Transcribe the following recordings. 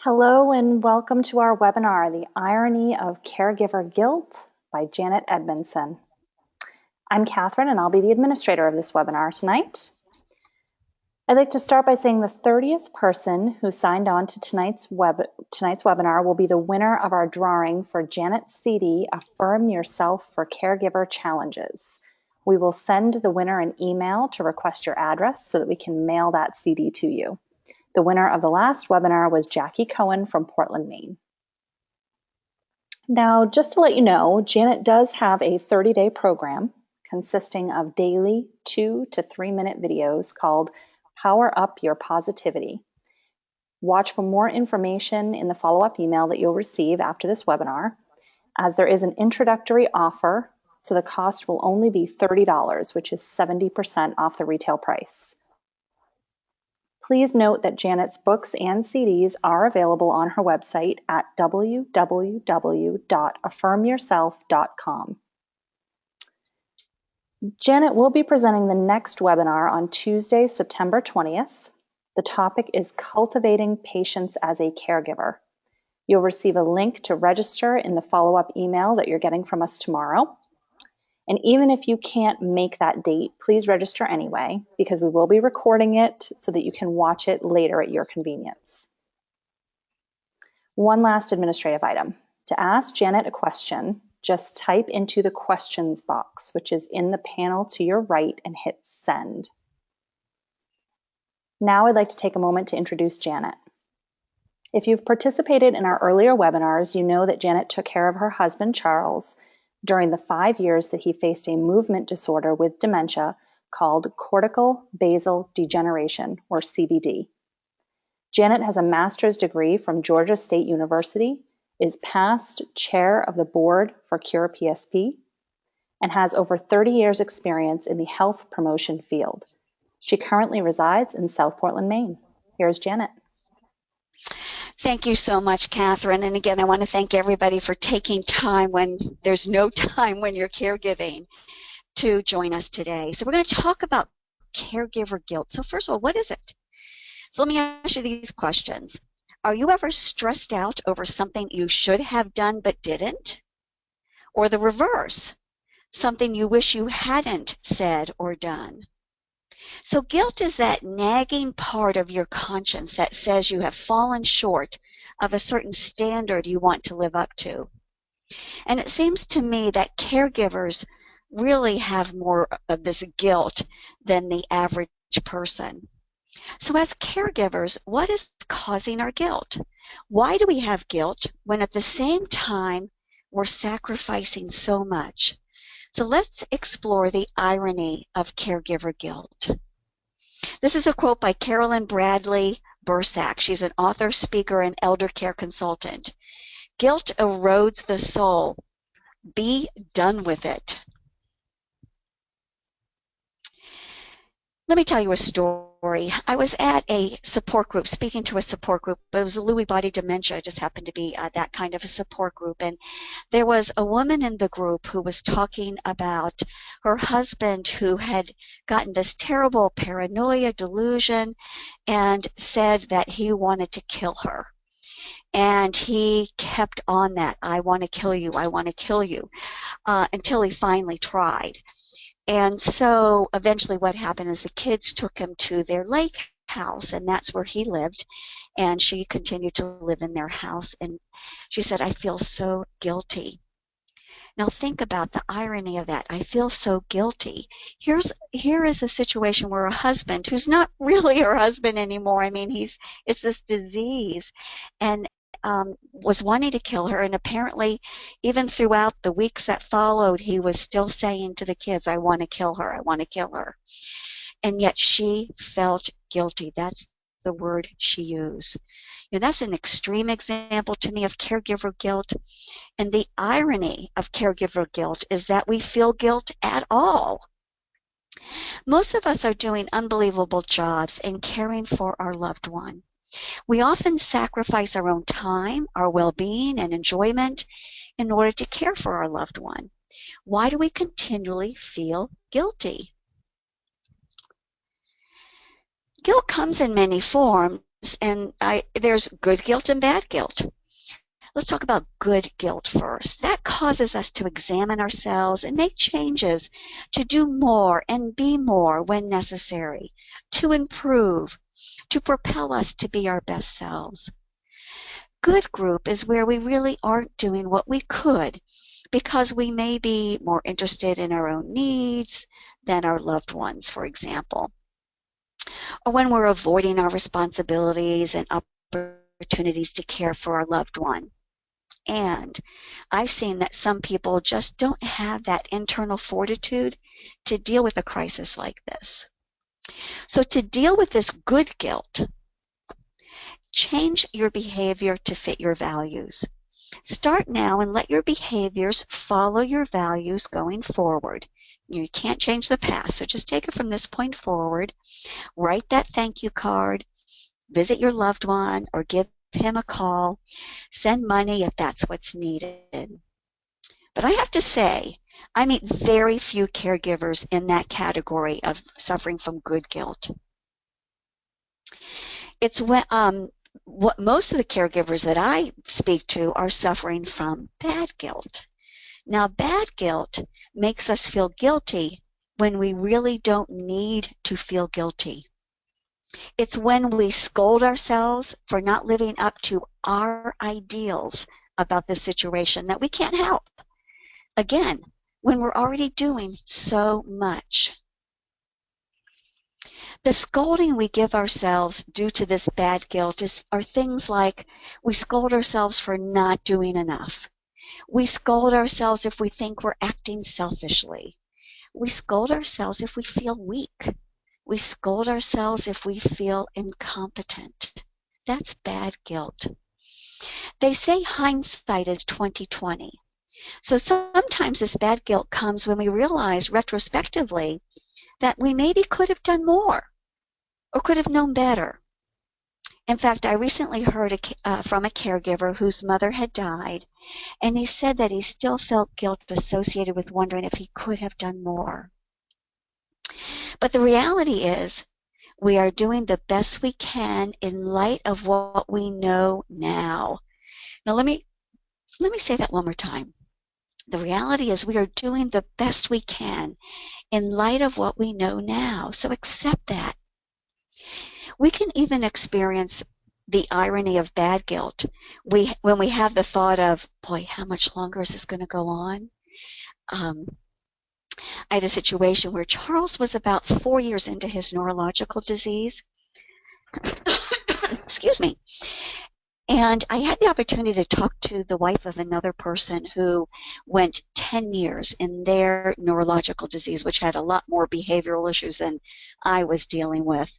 Hello and welcome to our webinar, The Irony of Caregiver Guilt by Janet Edmondson. I'm Catherine and I'll be the administrator of this webinar tonight. I'd like to start by saying the 30th person who signed on to tonight's webinar will be the winner of our drawing for Janet's CD, Affirm Yourself for Caregiver Challenges. We will send the winner an email to request your address so that we can mail that CD to you. The winner of the last webinar was Jackie Cohen from Portland, Maine. Now, just to let you know, Janet does have a 30-day program consisting of daily 2 to 3 minute videos called Power Up Your Positivity. Watch for more information in the follow-up email that you'll receive after this webinar, as there is an introductory offer, so the cost will only be $30, which is 70% off the retail price. Please note that Janet's books and CDs are available on her website at www.affirmyourself.com. Janet will be presenting the next webinar on Tuesday, September 20th. The topic is Cultivating Patience as a Caregiver. You'll receive a link to register in the follow-up email that you're getting from us tomorrow. And even if you can't make that date, please register anyway, because we will be recording it so that you can watch it later at your convenience. One last administrative item. To ask Janet a question, just type into the questions box, which is in the panel to your right, and hit send. Now I'd like to take a moment to introduce Janet. If you've participated in our earlier webinars, you know that Janet took care of her husband, Charles, during the 5 years that he faced a movement disorder with dementia called cortical basal degeneration, or CBD. Janet has a master's degree from Georgia State University, is past chair of the board for Cure PSP, and has over 30 years experience in the health promotion field. She currently resides in South Portland, Maine. Here's Janet. Thank you so much, Catherine. And again, I want to thank everybody for taking time when there's no time when you're caregiving to join us today. So we're going to talk about caregiver guilt. So first of all, what is it? So let me ask you these questions. Are you ever stressed out over something you should have done but didn't? Or the reverse, something you wish you hadn't said or done? So guilt is that nagging part of your conscience that says you have fallen short of a certain standard you want to live up to. And it seems to me that caregivers really have more of this guilt than the average person. So as caregivers, what is causing our guilt? Why do we have guilt when at the same time we're sacrificing so much? So let's explore the irony of caregiver guilt. This is a quote by Carolyn Bradley Bursack. She's an author, speaker, and elder care consultant. Guilt erodes the soul. Be done with it. Let me tell you a story. I was at a support group, speaking to a support group. It was a Lewy body dementia. It just happened to be that kind of a support group. And there was a woman in the group who was talking about her husband who had gotten this terrible paranoia delusion and said that he wanted to kill her. And he kept on that, I want to kill you, I want to kill you, until he finally tried. And so eventually what happened is the kids took him to their lake house, and that's where he lived. And she continued to live in their house. And she said, I feel so guilty. Now think about the irony of that. I feel so guilty. Here is a situation where a husband, who's not really her husband anymore, I mean, it's this disease, and was wanting to kill her, and apparently even throughout the weeks that followed, he was still saying to the kids, I want to kill her, I want to kill her. And yet she felt guilty. That's the word she used. You know, that's an extreme example to me of caregiver guilt. And the irony of caregiver guilt is that we feel guilt at all. Most of us are doing unbelievable jobs in caring for our loved one. We often sacrifice our own time, our well-being, and enjoyment in order to care for our loved one. Why do we continually feel guilty? Guilt comes in many forms, and there's good guilt and bad guilt. Let's talk about good guilt first. That causes us to examine ourselves and make changes to do more and be more when necessary, to improve, to propel us to be our best selves. Good group is where we really aren't doing what we could because we may be more interested in our own needs than our loved ones, for example, or when we're avoiding our responsibilities and opportunities to care for our loved one. And I've seen that some people just don't have that internal fortitude to deal with a crisis like this. So to deal with this good guilt, change your behavior to fit your values. Start now and let your behaviors follow your values going forward. You can't change the past, so just take it from this point forward. Write that thank you card, visit your loved one, or give him a call. Send money if that's what's needed. But I have to say, I meet very few caregivers in that category of suffering from good guilt. It's when what most of the caregivers that I speak to are suffering from bad guilt. Now, bad guilt makes us feel guilty when we really don't need to feel guilty. It's when we scold ourselves for not living up to our ideals about the situation that we can't help. Again, when we're already doing so much. The scolding we give ourselves due to this bad guilt are things like we scold ourselves for not doing enough. We scold ourselves if we think we're acting selfishly. We scold ourselves if we feel weak. We scold ourselves if we feel incompetent. That's bad guilt. They say hindsight is 20/20. So sometimes this bad guilt comes when we realize retrospectively that we maybe could have done more or could have known better. In fact, I recently heard from a caregiver whose mother had died, and he said that he still felt guilt associated with wondering if he could have done more. But the reality is, we are doing the best we can in light of what we know now. Now let me say that one more time. The reality is we are doing the best we can in light of what we know now. So accept that. We can even experience the irony of bad guilt when we have the thought of, boy, how much longer is this going to go on? I had a situation where Charles was about 4 years into his neurological disease. Excuse me. And I had the opportunity to talk to the wife of another person who went 10 years in their neurological disease, which had a lot more behavioral issues than I was dealing with.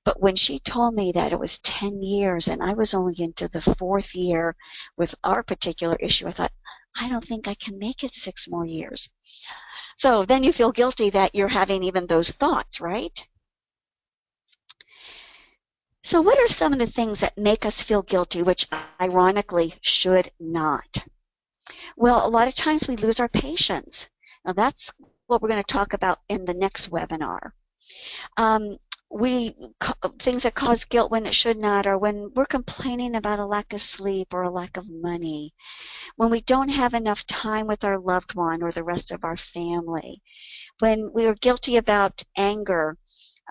But when she told me that it was 10 years and I was only into the 4th year with our particular issue, I thought, I don't think I can make it 6 more years. So then you feel guilty that you're having even those thoughts, right? So what are some of the things that make us feel guilty, which ironically should not? Well, a lot of times we lose our patience. Now that's what we're going to talk about in the next webinar. Things that cause guilt when it should not are when we're complaining about a lack of sleep or a lack of money, when we don't have enough time with our loved one or the rest of our family, when we are guilty about anger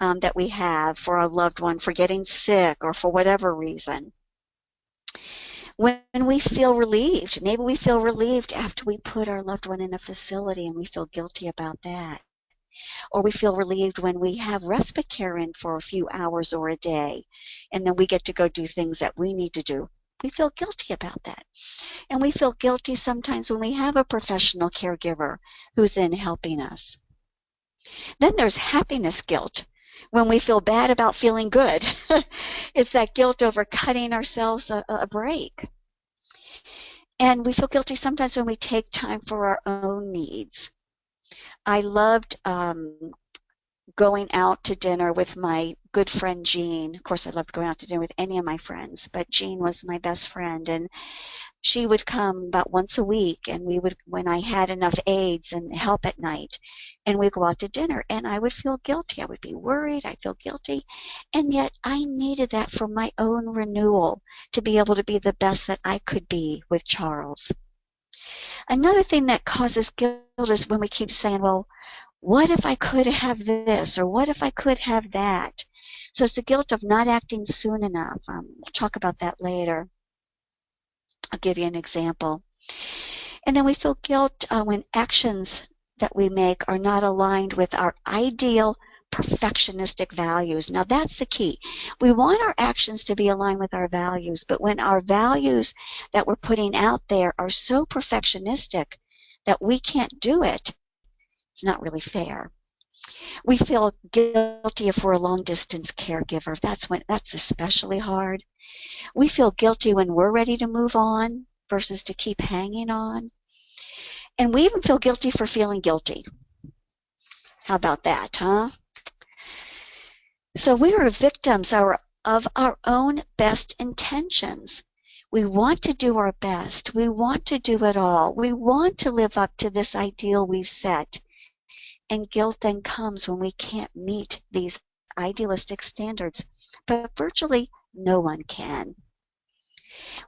that we have for our loved one for getting sick or for whatever reason. When we feel relieved, maybe we feel relieved after we put our loved one in a facility and we feel guilty about that. Or we feel relieved when we have respite care in for a few hours or a day, and then we get to go do things that we need to do. We feel guilty about that. And we feel guilty sometimes when we have a professional caregiver who's in helping us. Then there's happiness guilt, when we feel bad about feeling good. It's that guilt over cutting ourselves a break. And we feel guilty sometimes when we take time for our own needs. I loved going out to dinner with my good friend Jean. Of course, I loved going out to dinner with any of my friends, but Jean was my best friend, and she would come about once a week, and we would, when I had enough aides and help at night, and we'd go out to dinner, and I would feel guilty. I would be worried. I'd feel guilty, and yet I needed that for my own renewal to be able to be the best that I could be with Charles. Another thing that causes guilt is when we keep saying, well, what if I could have this, or what if I could have that? So it's the guilt of not acting soon enough. We'll talk about that later. I'll give you an example. And then we feel guilt when actions that we make are not aligned with our ideal perfectionistic values. Now that's the key. We want our actions to be aligned with our values, but when our values that we're putting out there are so perfectionistic that we can't do it, it's not really fair. We feel guilty if we're a long distance caregiver. That's especially hard. We feel guilty when we're ready to move on versus to keep hanging on. And we even feel guilty for feeling guilty. How about that, huh? So we are victims of our own best intentions. We want to do our best. We want to do it all. We want to live up to this ideal we've set. And guilt then comes when we can't meet these idealistic standards. But virtually no one can.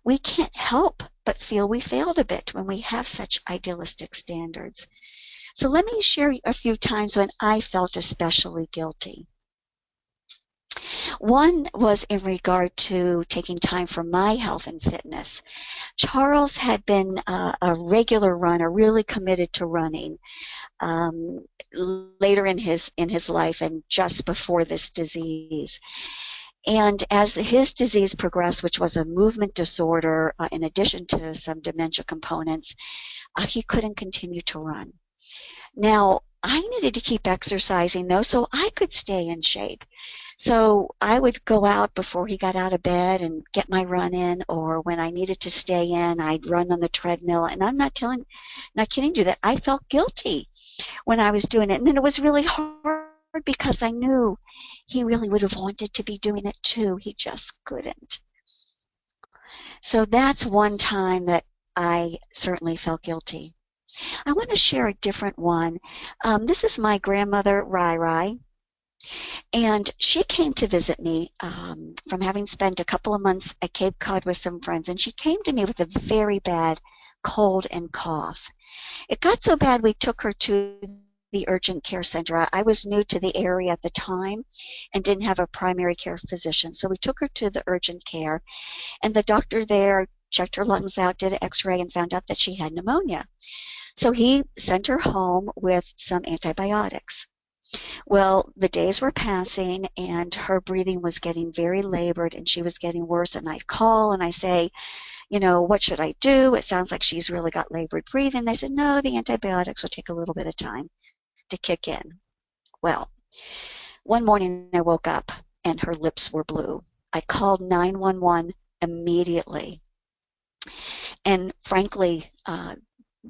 We can't help but feel we failed a bit when we have such idealistic standards. So let me share a few times when I felt especially guilty. One was in regard to taking time for my health and fitness. Charles had been a regular runner, really committed to running. Later in his life and just before this disease. And as his disease progressed, which was a movement disorder, in addition to some dementia components, he couldn't continue to run. Now, I needed to keep exercising, though, so I could stay in shape. So I would go out before he got out of bed and get my run in, or when I needed to stay in, I'd run on the treadmill. And I'm not kidding you that I felt guilty when I was doing it. And then it was really hard because I knew he really would have wanted to be doing it too. He just couldn't. So that's one time that I certainly felt guilty. I want to share a different one. This is my grandmother, Rai Rai, and she came to visit me from having spent a couple of months at Cape Cod with some friends, and she came to me with a very bad cold and cough. It got so bad we took her to the urgent care center. I was new to the area at the time and didn't have a primary care physician, so we took her to the urgent care, and the doctor there checked her lungs out, did an x-ray, and found out that she had pneumonia. So he sent her home with some antibiotics. Well, the days were passing, and her breathing was getting very labored, and she was getting worse, and I'd call and I say, what should I do? It sounds like she's really got labored breathing. They said, no, the antibiotics will take a little bit of time to kick in. Well, one morning I woke up and her lips were blue. I called 911 immediately. And frankly,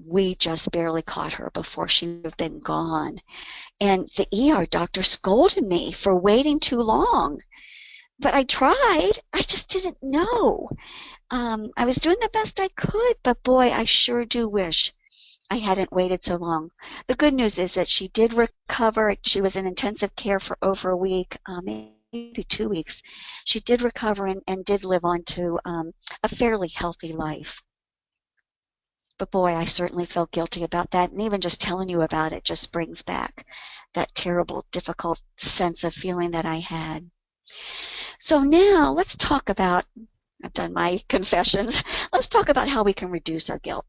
we just barely caught her before she would have been gone. And the ER doctor scolded me for waiting too long. But I tried. I just didn't know. I was doing the best I could, but boy, I sure do wish I hadn't waited so long. The good news is that she did recover. She was in intensive care for over a week, maybe 2 weeks. She did recover and did live on to a fairly healthy life. But boy, I certainly felt guilty about that. And even just telling you about it just brings back that terrible, difficult sense of feeling that I had. So now let's talk about, I've done my confessions, let's talk about how we can reduce our guilt.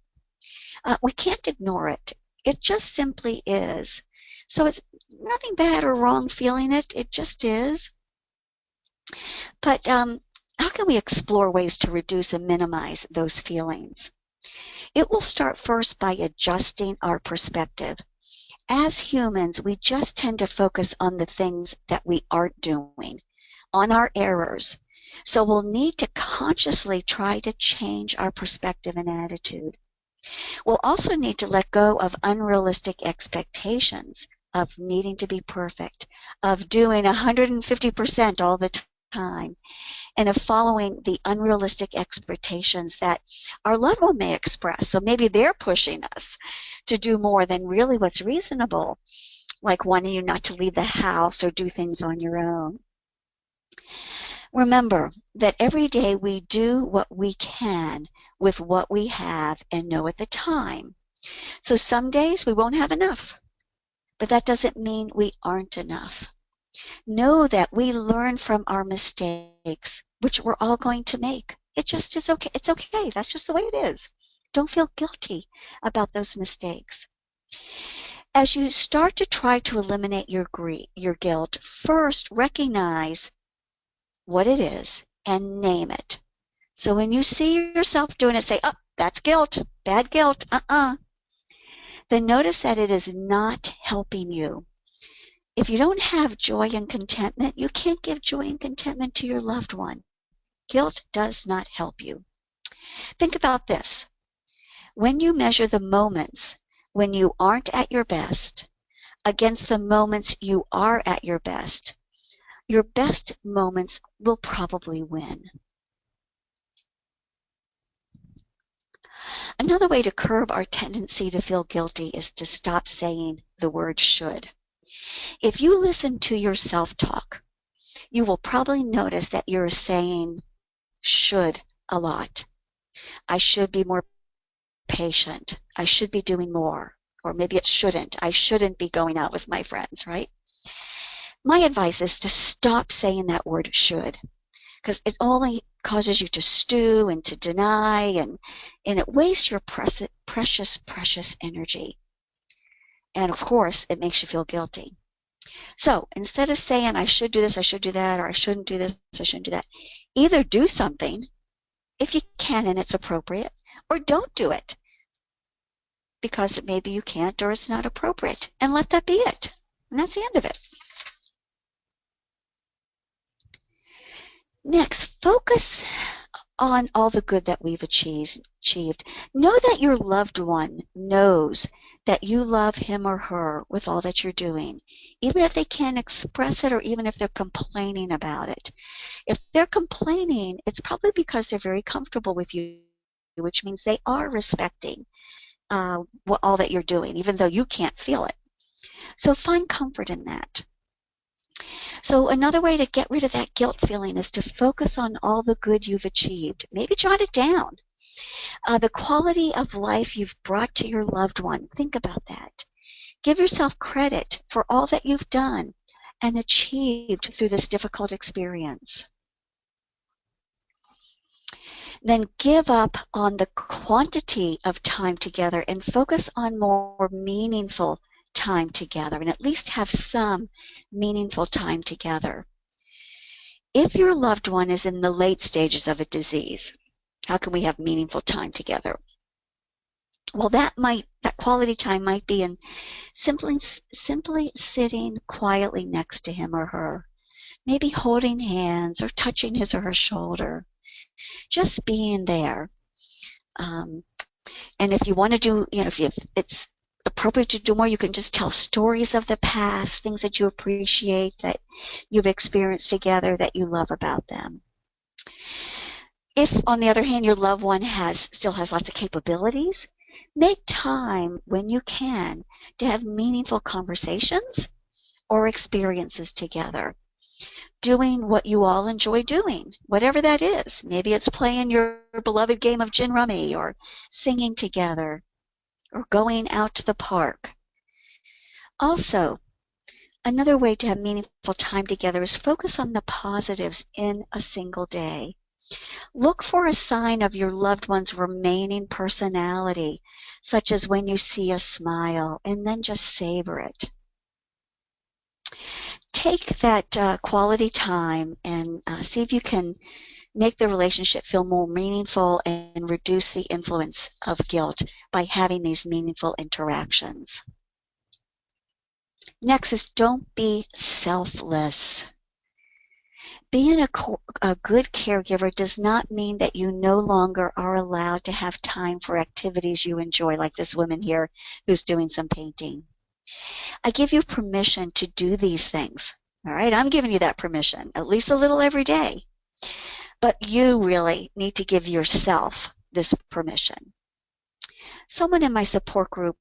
We can't ignore it. It just simply is. So it's nothing bad or wrong feeling it. It just is. But how can we explore ways to reduce and minimize those feelings? It will start first by adjusting our perspective. As humans, we just tend to focus on the things that we aren't doing, on our errors. So we'll need to consciously try to change our perspective and attitude. We'll also need to let go of unrealistic expectations of needing to be perfect, of doing 150% all the time, and of following the unrealistic expectations that our loved one may express. So maybe they're pushing us to do more than really what's reasonable, like wanting you not to leave the house or do things on your own. Remember that every day we do what we can with what we have and know at the time. So some days we won't have enough, but that doesn't mean we aren't enough. Know that we learn from our mistakes, which we're all going to make. It just is okay. It's okay. That's just the way it is. Don't feel guilty about those mistakes. As you start to try to eliminate your guilt, first recognize what it is and name it. So when you see yourself doing it, say, oh, that's guilt, bad guilt, Then notice that it is not helping you. If you don't have joy and contentment, you can't give joy and contentment to your loved one. Guilt does not help you. Think about this. When you measure the moments when you aren't at your best against the moments you are at your best moments will probably win. Another way to curb our tendency to feel guilty is to stop saying the word should. If you listen to your self-talk, you will probably notice that you're saying should a lot. I should be more patient. I should be doing more. Or maybe it shouldn't. I shouldn't be going out with my friends, right? My advice is to stop saying that word should, because it only causes you to stew and to deny, and it wastes your precious energy. And of course, it makes you feel guilty. So instead of saying, I should do this, I should do that, or I shouldn't do this, I shouldn't do that, either do something if you can and it's appropriate, or don't do it because maybe you can't or it's not appropriate, and let that be it. And that's the end of it. Next, focus on all the good that we've achieved. Know that your loved one knows that you love him or her with all that you're doing, even if they can't express it or even if they're complaining about it. If they're complaining, it's probably because they're very comfortable with you, which means they are respecting all that you're doing, even though you can't feel it. So find comfort in that. So another way to get rid of that guilt feeling is to focus on all the good you've achieved. Maybe jot it down. The quality of life you've brought to your loved one. Think about that. Give yourself credit for all that you've done and achieved through this difficult experience. Then give up on the quantity of time together and focus on more meaningful time together, and at least have some meaningful time together. If your loved one is in the late stages of a disease, how can we have meaningful time together? Well, that quality time might be in simply sitting quietly next to him or her, maybe holding hands or touching his or her shoulder, just being there. And if you want to do, if it's appropriate to do more, you can just tell stories of the past, things that you appreciate, that you've experienced together, that you love about them. If, on the other hand, your loved one still has lots of capabilities, make time when you can to have meaningful conversations or experiences together, doing what you all enjoy doing, whatever that is. Maybe it's playing your beloved game of gin rummy, or singing together, or going out to the park. Also, another way to have meaningful time together is focus on the positives in a single day. Look for a sign of your loved one's remaining personality, such as when you see a smile, and then just savor it. Take that quality time and see if you can make the relationship feel more meaningful and reduce the influence of guilt by having these meaningful interactions. Next is don't be selfless. Being a good caregiver does not mean that you no longer are allowed to have time for activities you enjoy, like this woman here who's doing some painting. I give you permission to do these things. All right, I'm giving you that permission, at least a little every day. But you really need to give yourself this permission. Someone in my support group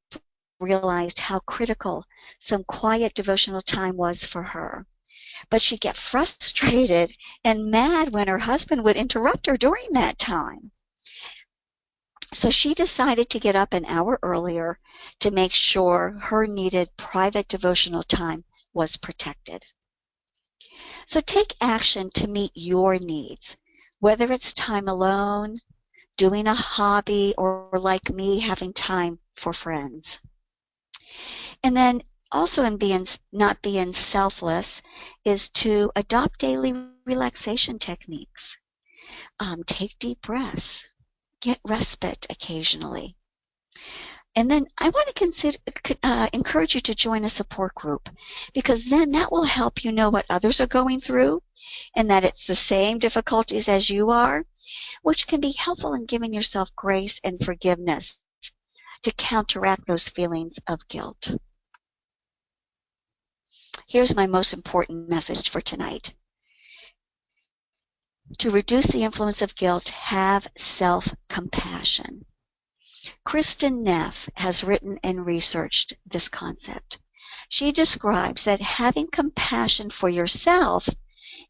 realized how critical some quiet devotional time was for her. But she'd get frustrated and mad when her husband would interrupt her during that time. So she decided to get up an hour earlier to make sure her needed private devotional time was protected. So take action to meet your needs, whether it's time alone, doing a hobby, or like me, having time for friends. And then also in not being selfless is to adopt daily relaxation techniques. Take deep breaths. Get respite occasionally. And then I want to encourage you to join a support group, because then that will help you know what others are going through and that it's the same difficulties as you are, which can be helpful in giving yourself grace and forgiveness to counteract those feelings of guilt. Here's my most important message for tonight. To reduce the influence of guilt, have self-compassion. Kristen Neff has written and researched this concept. She describes that having compassion for yourself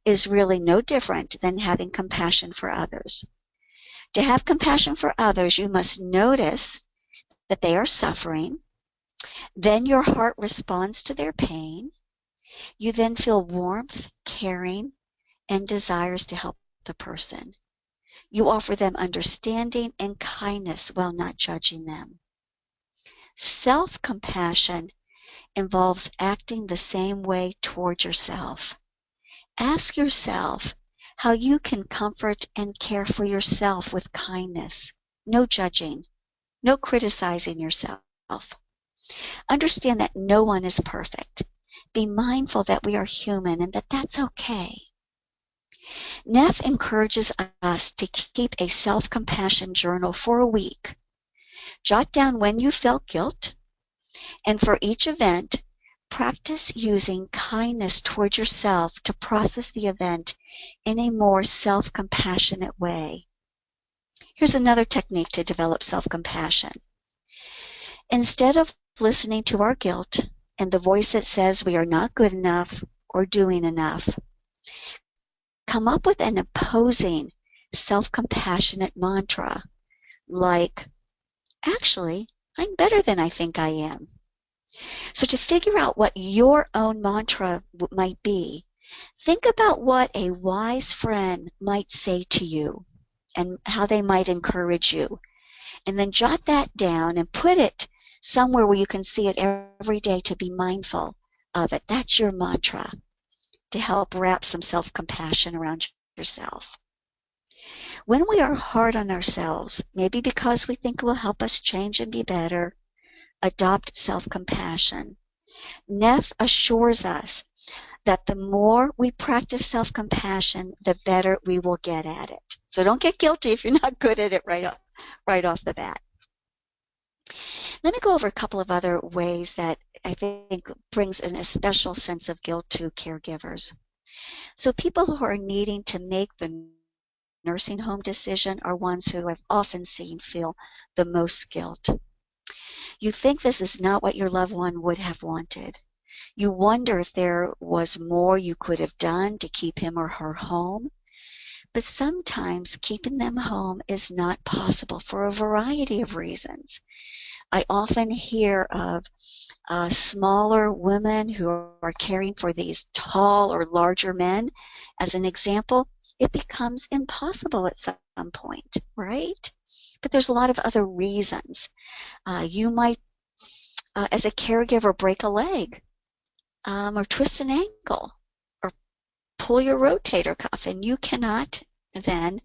is really no different than having compassion for others. To have compassion for others, you must notice that they are suffering. Then your heart responds to their pain. You then feel warmth, caring, and desires to help the person. You offer them understanding and kindness while not judging them. Self-compassion involves acting the same way toward yourself. Ask yourself how you can comfort and care for yourself with kindness. No judging, no criticizing yourself. Understand that no one is perfect. Be mindful that we are human and that that's okay. Neff encourages us to keep a self-compassion journal for a week. Jot down when you felt guilt, and for each event, practice using kindness toward yourself to process the event in a more self-compassionate way. Here's another technique to develop self-compassion. Instead of listening to our guilt and the voice that says we are not good enough or doing enough, come up with an opposing, self-compassionate mantra like, actually, I'm better than I think I am. So to figure out what your own mantra might be, think about what a wise friend might say to you and how they might encourage you. And then jot that down and put it somewhere where you can see it every day to be mindful of it. That's your mantra to help wrap some self-compassion around yourself. When we are hard on ourselves, maybe because we think it will help us change and be better, adopt self-compassion. Neff assures us that the more we practice self-compassion, the better we will get at it. So don't get guilty if you're not good at it right off the bat. Let me go over a couple of other ways that I think brings in a special sense of guilt to caregivers. So people who are needing to make the nursing home decision are ones who I've often seen feel the most guilt. You think this is not what your loved one would have wanted. You wonder if there was more you could have done to keep him or her home. But sometimes keeping them home is not possible for a variety of reasons. I often hear of smaller women who are caring for these tall or larger men. As an example, it becomes impossible at some point, right? But there's a lot of other reasons. You might, as a caregiver, break a leg or twist an ankle or pull your rotator cuff, and you cannot then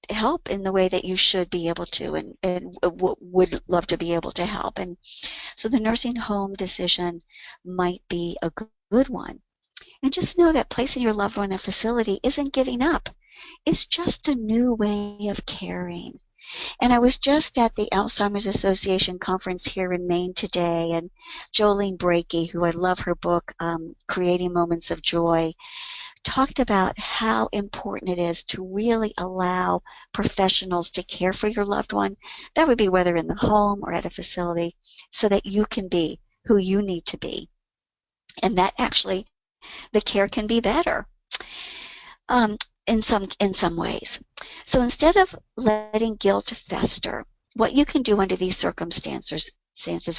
help in the way that you should be able to and would love to be able to help. And so the nursing home decision might be a good one. And just know that placing your loved one in a facility isn't giving up. It's just a new way of caring. And I was just at the Alzheimer's Association conference here in Maine today, and Jolene Breakey, who I love her book, Creating Moments of Joy, talked about how important it is to really allow professionals to care for your loved one. That would be whether in the home or at a facility, so that you can be who you need to be. And that actually, the care can be better. In some ways. So instead of letting guilt fester, what you can do under these circumstances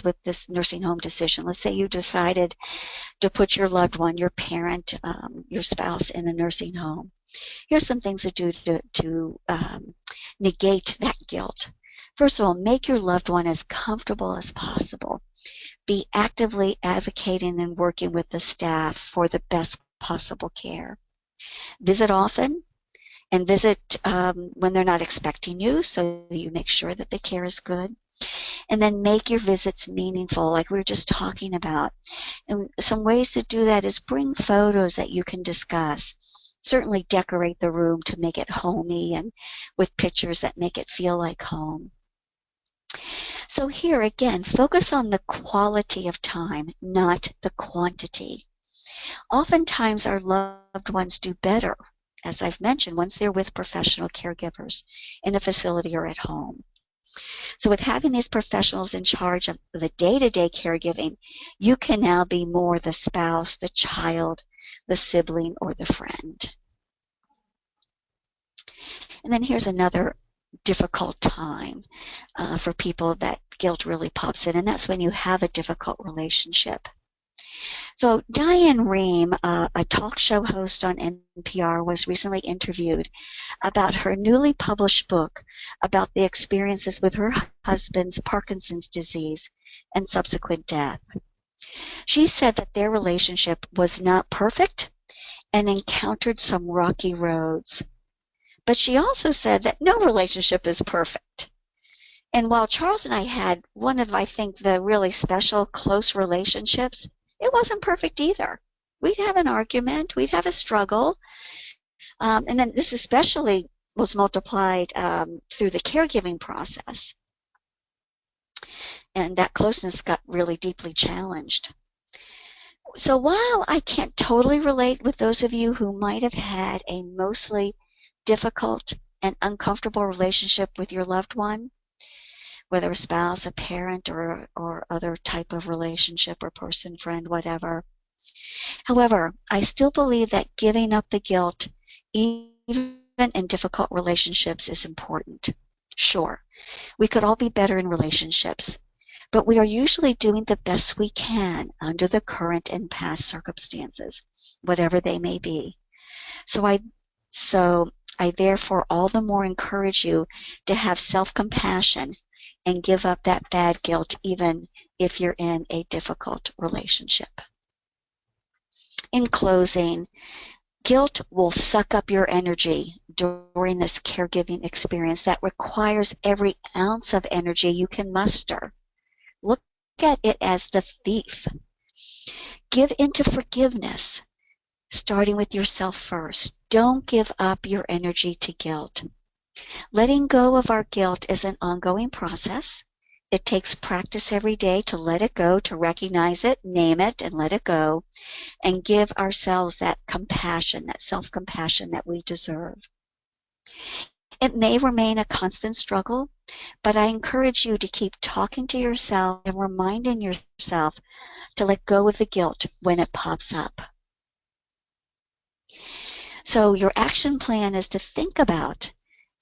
with this nursing home decision, let's say you decided to put your loved one, your parent, your spouse in a nursing home. Here's some things to do to negate that guilt. First of all, make your loved one as comfortable as possible. Be actively advocating and working with the staff for the best possible care. Visit often, and visit when they're not expecting you, so you make sure that the care is good. And then make your visits meaningful, like we were just talking about. And some ways to do that is bring photos that you can discuss. Certainly decorate the room to make it homey and with pictures that make it feel like home. So here again, focus on the quality of time, not the quantity. Oftentimes our loved ones do better, as I've mentioned, once they're with professional caregivers in a facility or at home. So with having these professionals in charge of the day-to-day caregiving, you can now be more the spouse, the child, the sibling, or the friend. And then here's another difficult time for people that guilt really pops in, and that's when you have a difficult relationship. So Diane Rehm, a talk show host on NPR, was recently interviewed about her newly published book about the experiences with her husband's Parkinson's disease and subsequent death. She said that their relationship was not perfect and encountered some rocky roads. But she also said that no relationship is perfect. And while Charles and I had one of, I think, the really special close relationships, it wasn't perfect either. We'd have an argument, we'd have a struggle, and then this especially was multiplied through the caregiving process. And that closeness got really deeply challenged. So while I can't totally relate with those of you who might have had a mostly difficult and uncomfortable relationship with your loved one, whether a spouse, a parent, or other type of relationship or person, friend, whatever. However, I still believe that giving up the guilt, even in difficult relationships, is important. Sure, we could all be better in relationships, but we are usually doing the best we can under the current and past circumstances, whatever they may be. So I therefore all the more encourage you to have self-compassion and give up that bad guilt even if you're in a difficult relationship. In closing, guilt will suck up your energy during this caregiving experience that requires every ounce of energy you can muster. Look at it as the thief. Give into forgiveness, starting with yourself first. Don't give up your energy to guilt. Letting go of our guilt is an ongoing process. It takes practice every day to let it go, to recognize it, name it, and let it go, and give ourselves that compassion, that self-compassion that we deserve. It may remain a constant struggle, but I encourage you to keep talking to yourself and reminding yourself to let go of the guilt when it pops up. So your action plan is to think about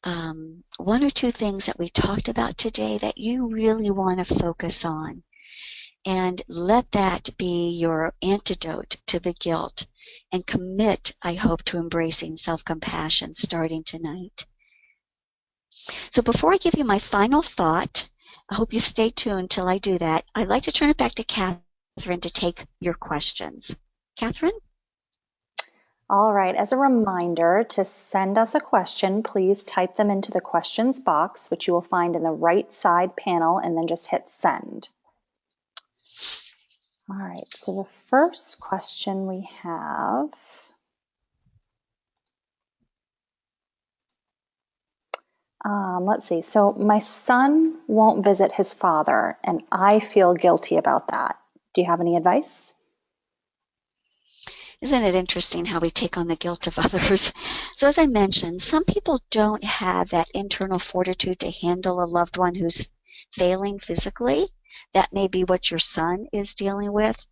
one or two things that we talked about today that you really want to focus on, and let that be your antidote to the guilt, and commit, I hope, to embracing self-compassion starting tonight. So before I give you my final thought, I hope you stay tuned till I do that. I'd like to turn it back to Catherine to take your questions. Catherine? All right, as a reminder to send us a question, please type them into the questions box, which you will find in the right side panel, and then just hit send. All right, so the first question we have Let's see. So my son won't visit his father, and I feel guilty about that. Do you have any advice? Isn't it interesting how we take on the guilt of others? So, as I mentioned, some people don't have that internal fortitude to handle a loved one who's failing physically. That may be what your son is dealing with.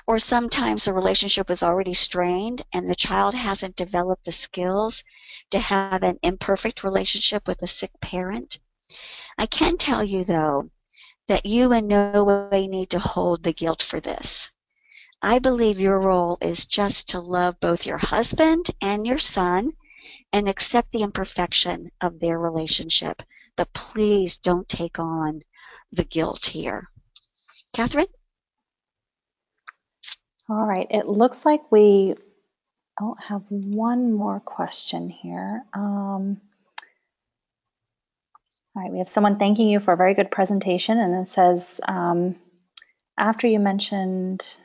Or sometimes the relationship is already strained and the child hasn't developed the skills to have an imperfect relationship with a sick parent. I can tell you, though, that you in no way need to hold the guilt for this. I believe your role is just to love both your husband and your son and accept the imperfection of their relationship. But please don't take on the guilt here. Catherine? All right. It looks like we have one more question here. All right. We have someone thanking you for a very good presentation, and it says, after you mentioned,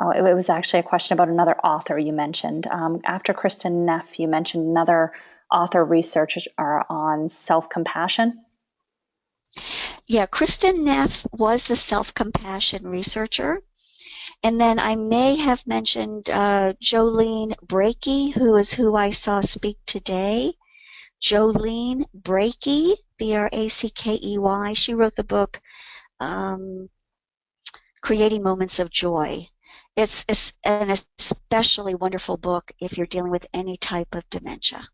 oh, it was actually a question about another author you mentioned. After Kristen Neff, you mentioned another author researcher on self-compassion. Yeah, Kristen Neff was the self-compassion researcher. And then I may have mentioned Jolene Brakey, who I saw speak today. Jolene Brakey, Brackey. She wrote the book Creating Moments of Joy. It's an especially wonderful book if you're dealing with any type of dementia.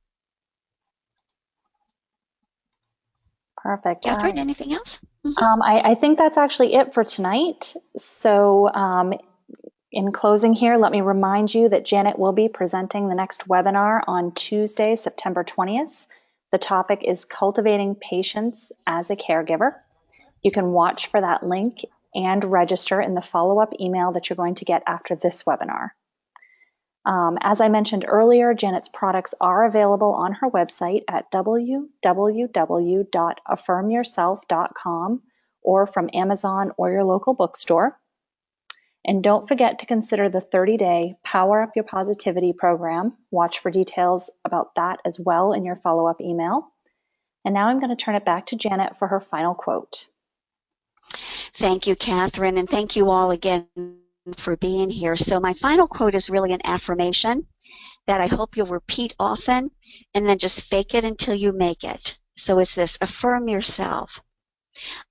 Perfect. All Catherine, right. anything else? I think that's actually it for tonight. So, in closing here, let me remind you that Janet will be presenting the next webinar on Tuesday, September 20th. The topic is cultivating patience as a caregiver. You can watch for that link and register in the follow-up email that you're going to get after this webinar. As I mentioned earlier, Janet's products are available on her website at www.affirmyourself.com or from Amazon or your local bookstore. And don't forget to consider the 30-day Power Up Your Positivity program. Watch for details about that as well in your follow-up email. And now I'm going to turn it back to Janet for her final quote. Thank you, Catherine, and thank you all again for being here. So my final quote is really an affirmation that I hope you'll repeat often and then just fake it until you make it. So it's this: affirm yourself.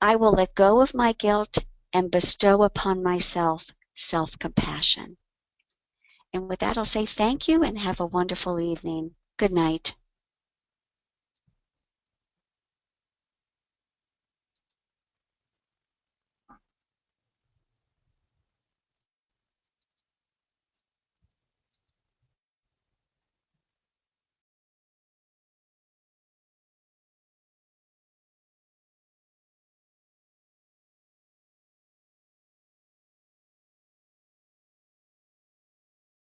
I will let go of my guilt and bestow upon myself self-compassion. And with that, I'll say thank you and have a wonderful evening. Good night.